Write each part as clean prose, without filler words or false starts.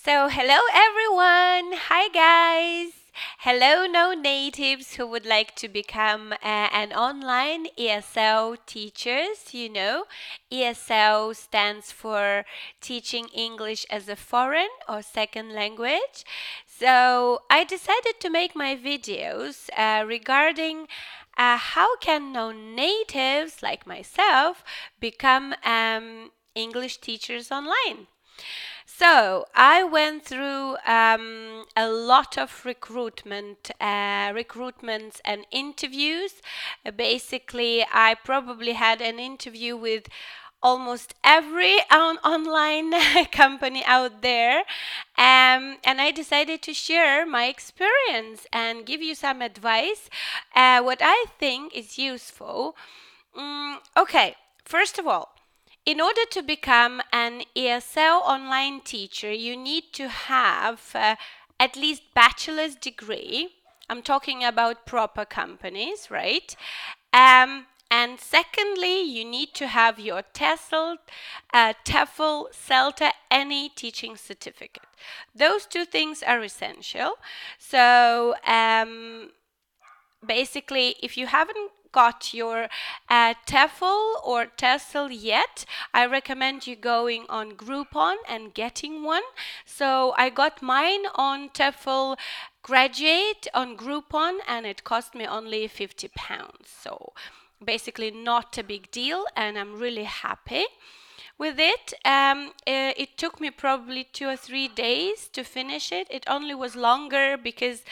So, hello everyone. Hi guys. Hello no natives who would like to become an online ESL teachers. ESL stands for Teaching English as a Foreign or Second Language. So, I decided to make my videos regarding how can non-natives like myself become English teachers online. So I went through a lot of recruitments and interviews. Basically, I probably had an interview with almost every online company out there, and I decided to share my experience and give you some advice, what I think is useful. Okay, first of all, in order to become an ESL online teacher, you need to have at least bachelor's degree. I'm talking about proper companies, right? And secondly, you need to have your TEFL, CELTA, any teaching certificate. Those two things are essential. So basically, if you haven't got your TEFL or TESL yet, I recommend you going on Groupon and getting one. So I got mine on TEFL Graduate on Groupon, and it cost me only £50. So basically not a big deal, and I'm really happy with it. It took me probably 2 or 3 days to finish it. It only was longer because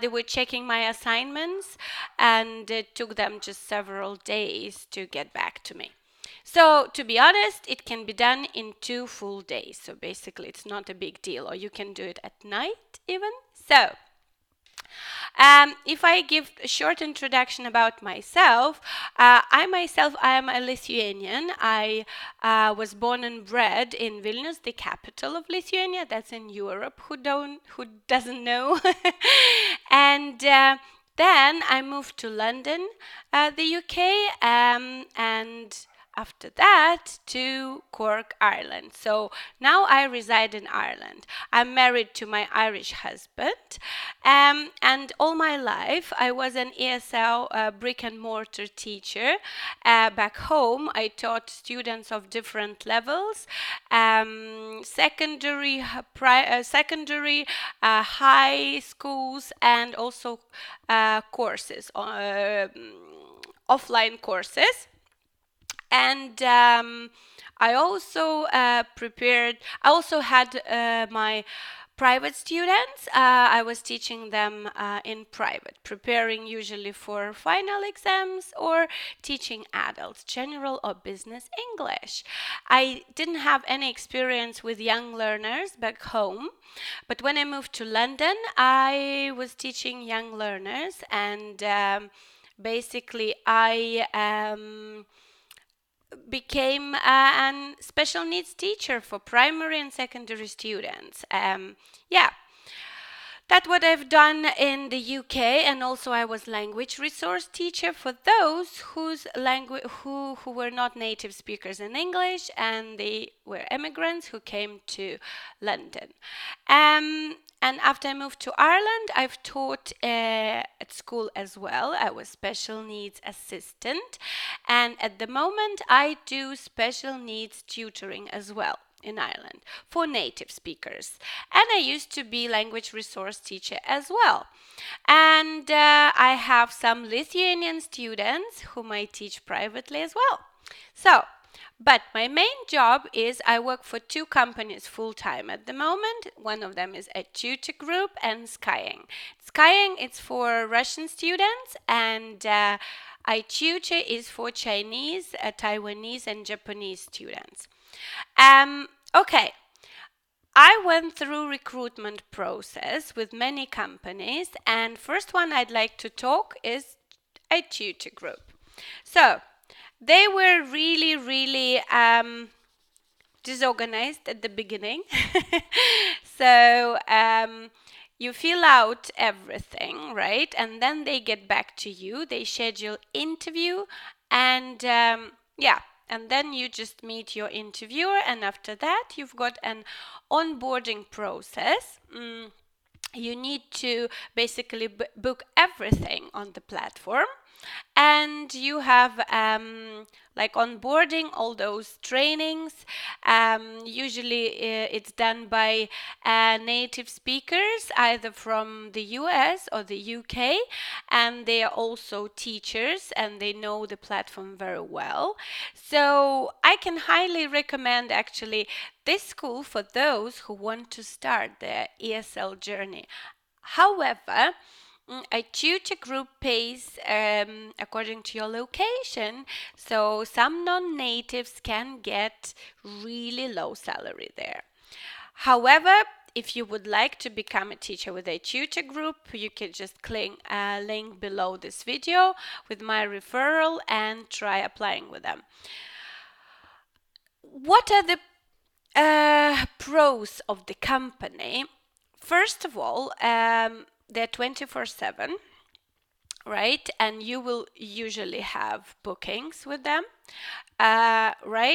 they were checking my assignments, and it took them just several days to get back to me. So to be honest, it can be done in 2 full days. So basically it's not a big deal, or you can do it at night even. So if I give a short introduction about myself, I am a Lithuanian. I was born and bred in Vilnius, the capital of Lithuania. That's in Europe. Who doesn't know? And then I moved to London, the UK, and after that to Cork, Ireland. So now I reside in Ireland. I'm married to my Irish husband, and all my life I was an ESL brick and mortar teacher. Back home, I taught students of different levels, secondary, high schools, and also courses, offline courses. And I also I also had my private students. I was teaching them in private, preparing usually for final exams, or teaching adults general or business English. I didn't have any experience with young learners back home, but when I moved to London, I was teaching young learners, and basically I became a special needs teacher for primary and secondary students. Yeah, that's what I've done in the UK, and also I was language resource teacher for those who were not native speakers in English, and they were immigrants who came to London. And after I moved to Ireland, I've taught at school as well. I was special needs assistant, and at the moment I do special needs tutoring as well in Ireland for native speakers. And I used to be language resource teacher as well. And I have some Lithuanian students whom I teach privately as well. So, but my main job is I work for 2 companies full-time at the moment. One of them is a tutor group, and Skyeng. Skyeng, it's for Russian students, and I tutor is for Chinese, Taiwanese, and Japanese students. Okay, I went through recruitment process with many companies, and first one I'd like to talk is a tutor group. So they were really disorganized at the beginning. So you fill out everything, right? And then they get back to you. They schedule interview, and and then you just meet your interviewer, and after that you've got an onboarding process. You need to basically book everything on the platform, and you have like onboarding, all those trainings. Usually it's done by native speakers, either from the US or the UK, and they are also teachers and they know the platform very well. So I can highly recommend actually this school for those who want to start their ESL journey. However, a tutor group pays according to your location, so some non-natives can get really low salary there. However, if you would like to become a teacher with a tutor group, you can just click a link below this video with my referral and try applying with them. What are the pros of the company? First of all, they're 24/7, right? And you will usually have bookings with them, right?